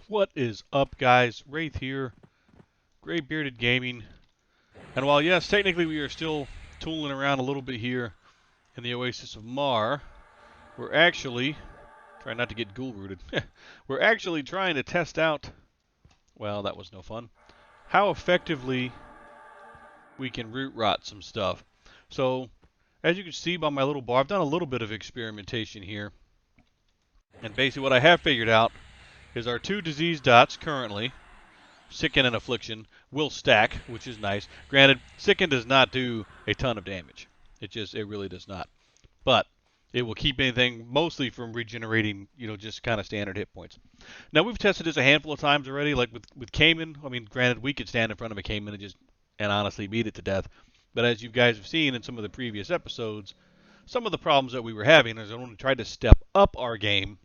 What is up, guys? Wraith here, Gray Bearded Gaming. And while, yes, technically we are still tooling around a little bit here in the Oasis of Mar, we're actually, trying not to get ghoul rooted, we're actually trying to test out, well, that was no fun, how effectively we can root rot some stuff. So, as you can see by my little bar, I've done a little bit of experimentation here. And basically what I have figured out is our two disease dots currently, Sicken and Affliction, will stack, which is nice. Granted, Sicken does not do a ton of damage. It really does not. But it will keep anything mostly from regenerating, just kind of standard hit points. Now, we've tested this a handful of times already, like with Cayman. I mean, granted, we could stand in front of a Cayman and honestly beat it to death. But as you guys have seen in some of the previous episodes, some of the problems that we were having is when we tried to step up our game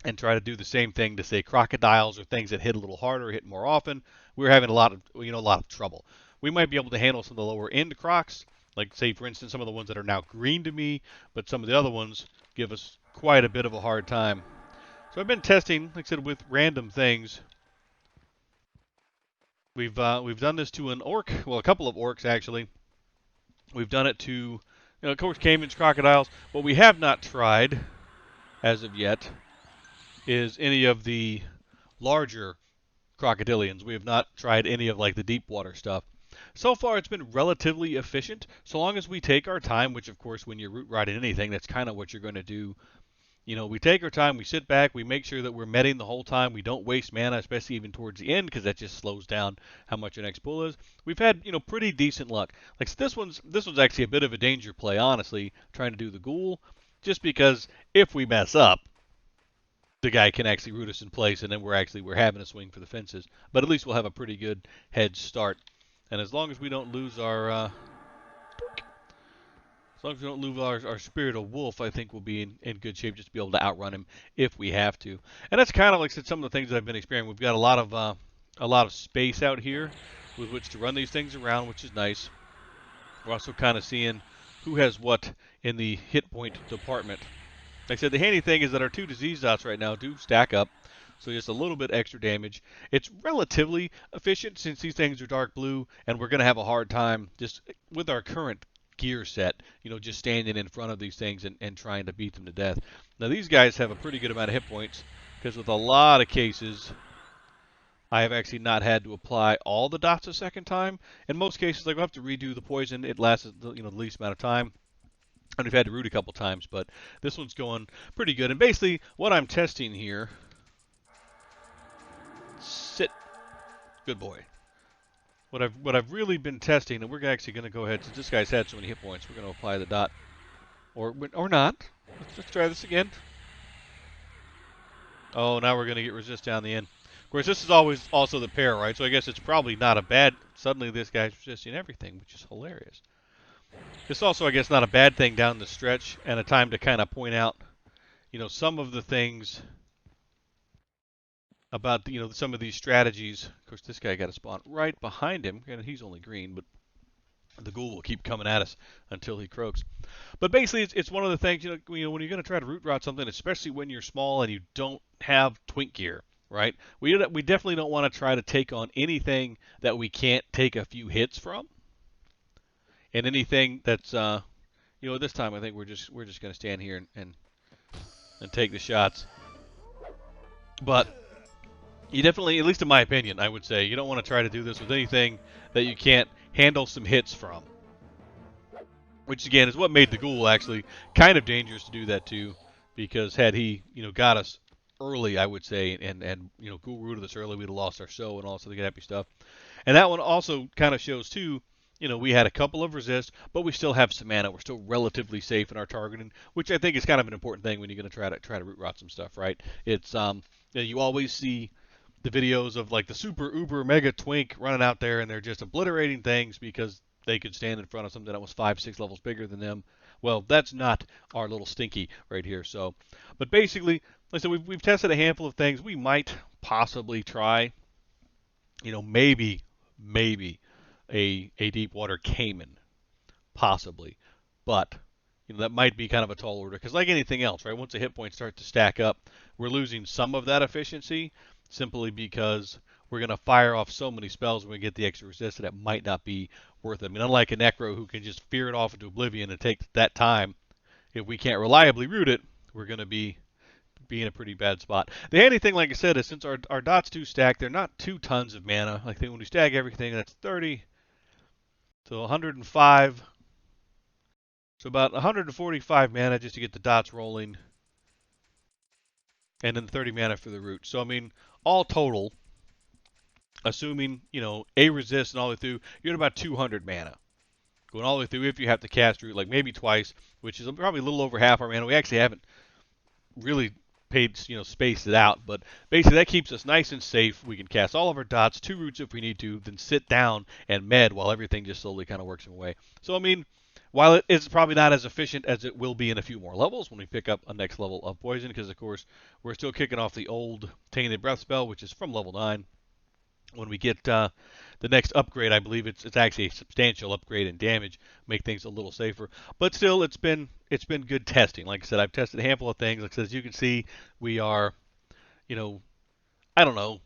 and try to do the same thing to say crocodiles or things that hit a little harder, hit more often, we were having a lot of trouble. We might be able to handle some of the lower end crocs, like say for instance some of the ones that are now green to me, but some of the other ones give us quite a bit of a hard time. So I've been testing, like I said, with random things. We've done this to an orc, well, a couple of orcs actually. We've done it to, of course, caimans, crocodiles. What we have not tried as of yet is any of the larger crocodilians. We have not tried any of like the deep water stuff. So far, it's been relatively efficient, so long as we take our time, which of course, when you're root riding anything, that's kind of what you're going to do. We take our time, we sit back, we make sure that we're meting the whole time, we don't waste mana, especially even towards the end, because that just slows down how much your next pull is. We've had, pretty decent luck. Like this one's actually a bit of a danger play, honestly, trying to do the ghoul, just because if we mess up, the guy can actually root us in place, and then we're having a swing for the fences. But at least we'll have a pretty good head start. And as long as we don't lose our spirit of wolf, I think we'll be in good shape just to be able to outrun him if we have to. And that's kind of like some of the things that I've been experiencing. We've got a lot of space out here with which to run these things around, which is nice. We're also kind of seeing who has what in the hit point department. Like I said, the handy thing is that our two disease dots right now do stack up, so just a little bit extra damage. It's relatively efficient since these things are dark blue, and we're going to have a hard time just with our current gear set, just standing in front of these things and trying to beat them to death. Now, these guys have a pretty good amount of hit points, because with a lot of cases, I have actually not had to apply all the dots a second time. In most cases, like, I'll have to redo the poison. It lasts the least amount of time. And we've had to root a couple times, but this one's going pretty good. And basically, what I'm testing here, sit, good boy. What I've really been testing, and we're actually going to go ahead, since this guy's had so many hit points, we're going to apply the dot, or not. Let's try this again. Oh, now we're going to get resist down the end. Of course, this is always also the pair, right? So I guess it's probably not a bad. Suddenly, this guy's resisting everything, which is hilarious. It's also, I guess, not a bad thing down the stretch, and a time to kind of point out, some of the things about, some of these strategies. Of course, this guy got a spawn right behind him, and he's only green, but the ghoul will keep coming at us until he croaks. But basically, it's one of the things, when you're going to try to root rot something, especially when you're small and you don't have twink gear, right? We definitely don't want to try to take on anything that we can't take a few hits from. And anything that's, this time I think we're just going to stand here and take the shots. But you definitely, at least in my opinion, I would say, you don't want to try to do this with anything that you can't handle some hits from. Which, again, is what made the ghoul actually kind of dangerous to do that to, because had he, got us early, I would say, and ghoul rooted us early, we'd have lost our show and all this other happy stuff. And that one also kind of shows, too, we had a couple of resist, but we still have some mana. We're still relatively safe in our targeting, which I think is kind of an important thing when you're going to try to root rot some stuff, right? It's you always see the videos of like the super uber mega twink running out there, and they're just obliterating things because they could stand in front of something that was 5-6 levels bigger than them. Well, that's not our little stinky right here. So, but basically, like I said, we've tested a handful of things. We might possibly try, maybe a deep water caiman, possibly. But, that might be kind of a tall order. Because like anything else, right? Once the hit points start to stack up, we're losing some of that efficiency simply because we're going to fire off so many spells when we get the extra resist that it might not be worth it. I mean, unlike a Necro who can just fear it off into oblivion and take that time, if we can't reliably root it, we're going to be in a pretty bad spot. The handy thing, like I said, is since our dots do stack, they're not 2 tons of mana. Like when we stack everything, that's 30 to 105. So about 145 mana just to get the dots rolling, and then 30 mana for the root. So I mean, all total, assuming a resist and all the way through, you're at about 200 mana. Going all the way through if you have to cast root, like maybe twice, which is probably a little over half our mana. We actually haven't really spaced it out, but basically that keeps us nice and safe. We can cast all of our dots, 2 roots if we need to, then sit down and med while everything just slowly kind of works its way. So I mean, while it is probably not as efficient as it will be in a few more levels when we pick up a next level of poison, because of course we're still kicking off the old Tainted Breath spell, which is from level 9. When we get the next upgrade, I believe it's actually a substantial upgrade in damage, make things a little safer. But still, it's been good testing. Like I said, I've tested a handful of things. Like I said, as you can see, we are, I don't know,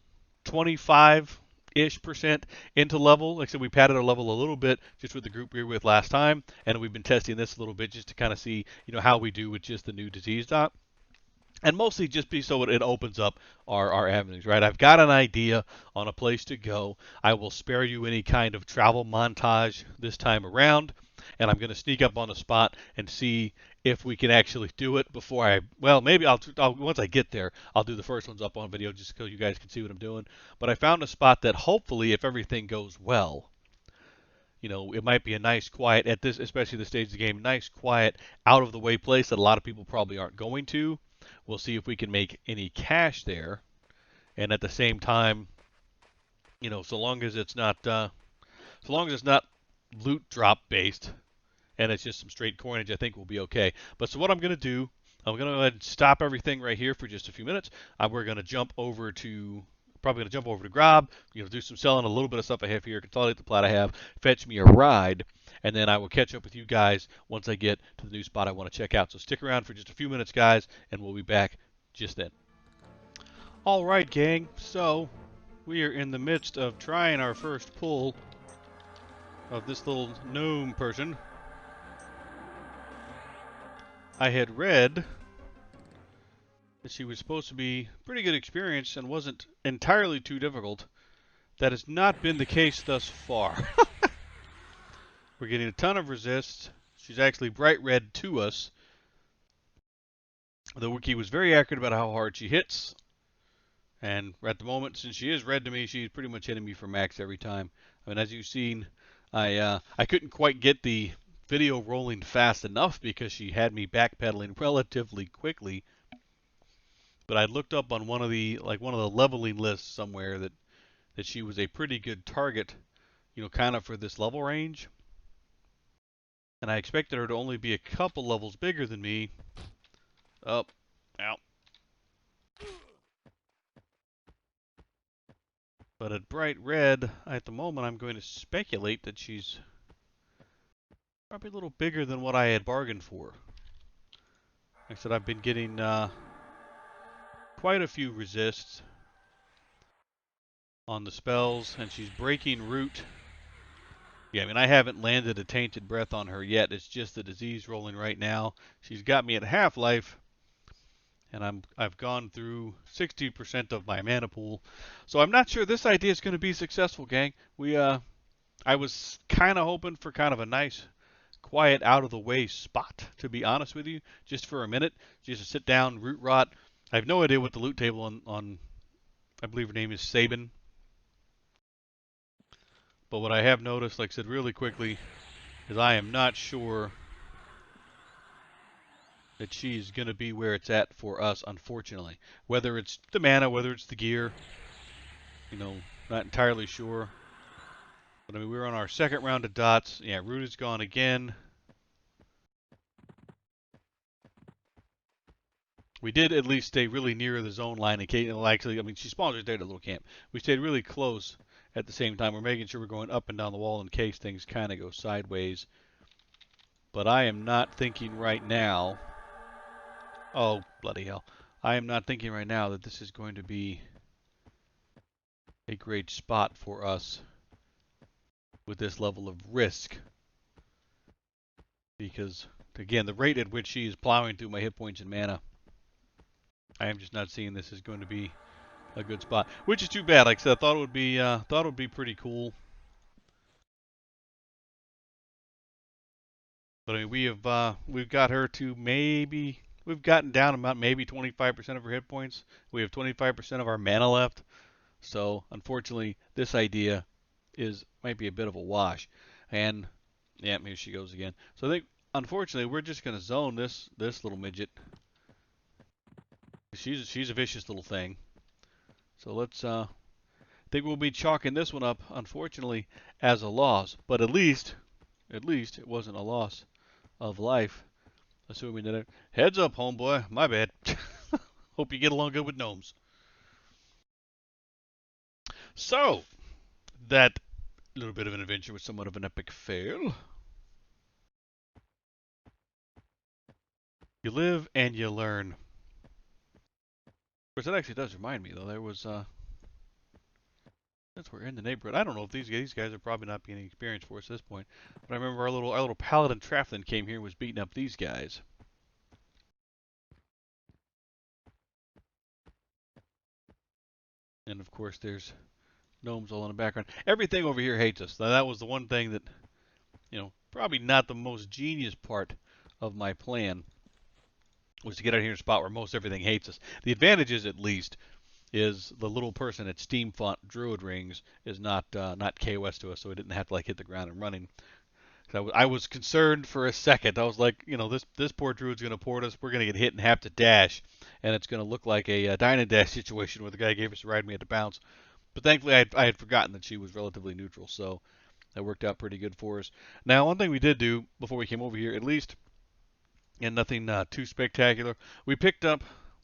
25-ish% into level. Like I said, we padded our level a little bit just with the group we were with last time, and we've been testing this a little bit just to kind of see, how we do with just the new disease dot. And mostly just be so it opens up our avenues, right? I've got an idea on a place to go. I will spare you any kind of travel montage this time around, and I'm going to sneak up on the spot and see if we can actually do it before maybe I'll once I get there, I'll do the first ones up on video just so you guys can see what I'm doing. But I found a spot that hopefully, if everything goes well, it might be a nice, quiet, at this, especially the stage of the game, nice, quiet, out of the way place that a lot of people probably aren't going to. We'll see if we can make any cash there, and at the same time, so long as it's not loot drop based, and it's just some straight coinage, I think we'll be okay. But so what I'm going to do, I'm going to go ahead and stop everything right here for just a few minutes. We're going to jump over to Grob, do some selling, a little bit of stuff I have here, consolidate the plat I have, fetch me a ride, and then I will catch up with you guys once I get to the new spot I want to check out. So stick around for just a few minutes, guys, and we'll be back just then. All right, gang, so we are in the midst of trying our first pull of this little gnome person. I had read that she was supposed to be pretty good experience and wasn't entirely too difficult. That has not been the case thus far. We're getting a ton of resists. She's actually bright red to us. The wiki was very accurate about how hard she hits. And at the moment, since she is red to me, she's pretty much hitting me for max every time. I mean, as you've seen, I couldn't quite get the video rolling fast enough because she had me backpedaling relatively quickly. But I looked up on one of the leveling lists somewhere that she was a pretty good target, kind of for this level range. And I expected her to only be a couple levels bigger than me. Ow. But at bright red, at the moment, I'm going to speculate that she's probably a little bigger than what I had bargained for. Like I said, I've been getting quite a few resists on the spells, and she's breaking root. Yeah, I mean, I haven't landed a Tainted Breath on her yet. It's just the disease rolling right now. She's got me at half-life, and I've gone through 60% of my mana pool. So I'm not sure this idea is going to be successful, gang. I was kind of hoping for kind of a nice, quiet, out-of-the-way spot, to be honest with you, just for a minute, just to sit down, root rot. I have no idea what the loot table on I believe her name is Sabin. But what I have noticed, like I said really quickly, is I am not sure that she's going to be where it's at for us, unfortunately. Whether it's the mana, whether it's the gear, not entirely sure. But I mean, we're on our second round of dots. Yeah, root is gone again. We did at least stay really near the zone line. Actually, I mean, she spawns right there at the little camp. We stayed really close at the same time. We're making sure we're going up and down the wall in case things kind of go sideways. But I am not thinking right now. Oh, bloody hell. I am not thinking right now that this is going to be a great spot for us with this level of risk. Because, again, the rate at which she is plowing through my hit points and mana, I am just not seeing this as going to be a good spot. Which is too bad. Like I said, I thought it would be pretty cool. But I mean, we've got her to we've gotten down about maybe 25% of her hit points. We have 25% of our mana left. So unfortunately, this idea might be a bit of a wash. And yeah, here she goes again. So I think unfortunately we're just gonna zone this little midget. She's a vicious little thing. So let's think we'll be chalking this one up, unfortunately, as a loss. But at least it wasn't a loss of life. Assuming that heads up, homeboy. My bad. Hope you get along good with gnomes. So that little bit of an adventure was somewhat of an epic fail. You live and you learn. Of course, that actually does remind me, though. There was, since we're in the neighborhood, I don't know if these guys are probably not being experienced for us at this point. But I remember our little paladin Traflin came here and was beating up these guys. And of course, there's gnomes all in the background. Everything over here hates us. Now, that was the one thing that, probably not the most genius part of my plan, was to get out here in a spot where most everything hates us. The advantage is, at least, is the little person at Steamfont Druid Rings is not KOS to us, so we didn't have to hit the ground and running. I was concerned for a second. I was like, this poor druid's gonna port us. We're gonna get hit and have to dash, and it's gonna look like a Dynadash situation where the guy gave us a ride and we had to bounce. But thankfully, I had forgotten that she was relatively neutral, so that worked out pretty good for us. Now, one thing we did do before we came over here, at least, and nothing too spectacular, we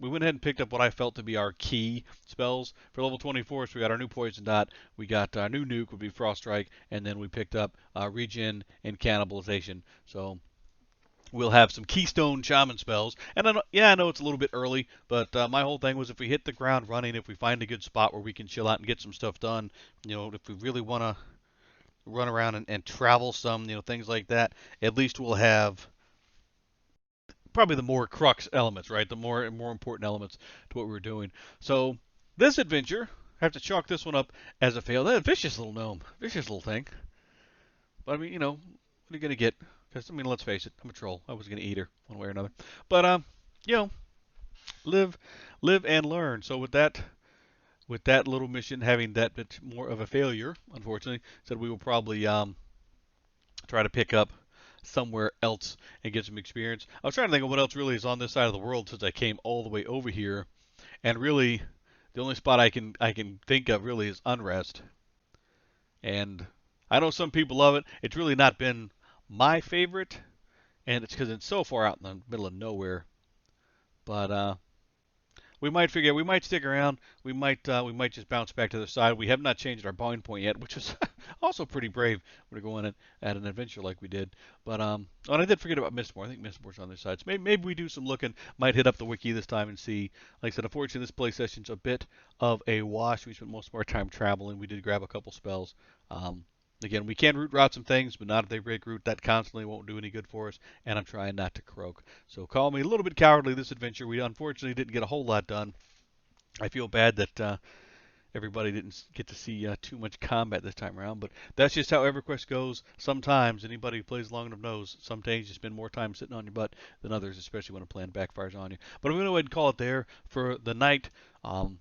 went ahead and picked up what I felt to be our key spells for level 24. So we got our new Poison Dot, we got our new nuke would be Frost Strike, and then we picked up Regen and Cannibalization. So we'll have some Keystone Shaman spells. And I know it's a little bit early, but my whole thing was if we hit the ground running, if we find a good spot where we can chill out and get some stuff done, if we really want to run around and travel some, things like that, at least we'll have probably the more crux elements, right? The more important elements to what we were doing. So this adventure, I have to chalk this one up as a fail. That vicious little gnome, vicious little thing. But I mean, what are you gonna get? Because I mean, let's face it, I'm a troll. I was gonna eat her one way or another. But live and learn. So with that little mission having that bit more of a failure, unfortunately, said we will probably try to pick up somewhere else and get some experience. I was trying to think of what else really is on this side of the world since I came all the way over here, and really the only spot I can think of really is Unrest. And I know some people love it. It's really not been my favorite, and it's because it's so far out in the middle of nowhere. But we might stick around. We might just bounce back to the side. We have not changed our bind point yet, which is also pretty brave when we're going at an adventure like we did. But and I did forget about Mistmore. I think Mistmore's on this side. So maybe we do some looking. Might hit up the wiki this time and see. Like I said, unfortunately, this play session's a bit of a wash. We spent most of our time traveling. We did grab a couple spells. Again, we can root rot some things, but not if they break root. That constantly won't do any good for us, and I'm trying not to croak. So call me a little bit cowardly this adventure. We unfortunately didn't get a whole lot done. I feel bad that everybody didn't get to see too much combat this time around, but that's just how EverQuest goes. Sometimes, anybody who plays long enough knows, some days you spend more time sitting on your butt than others, especially when a plan backfires on you. But I'm going to go ahead and call it there for the night. Like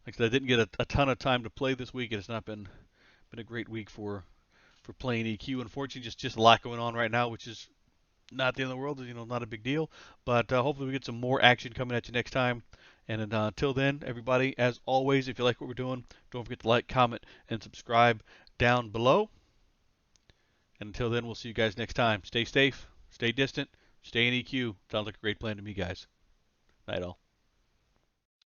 I said, I didn't get a ton of time to play this week. It's not been a great week for playing EQ. Unfortunately, just a lot going on right now, which is not the end of the world. Not a big deal. But hopefully we get some more action coming at you next time. And until then, everybody, as always, if you like what we're doing, don't forget to like, comment, and subscribe down below. And until then, we'll see you guys next time. Stay safe, stay distant, stay in EQ. Sounds like a great plan to me, guys. Night all.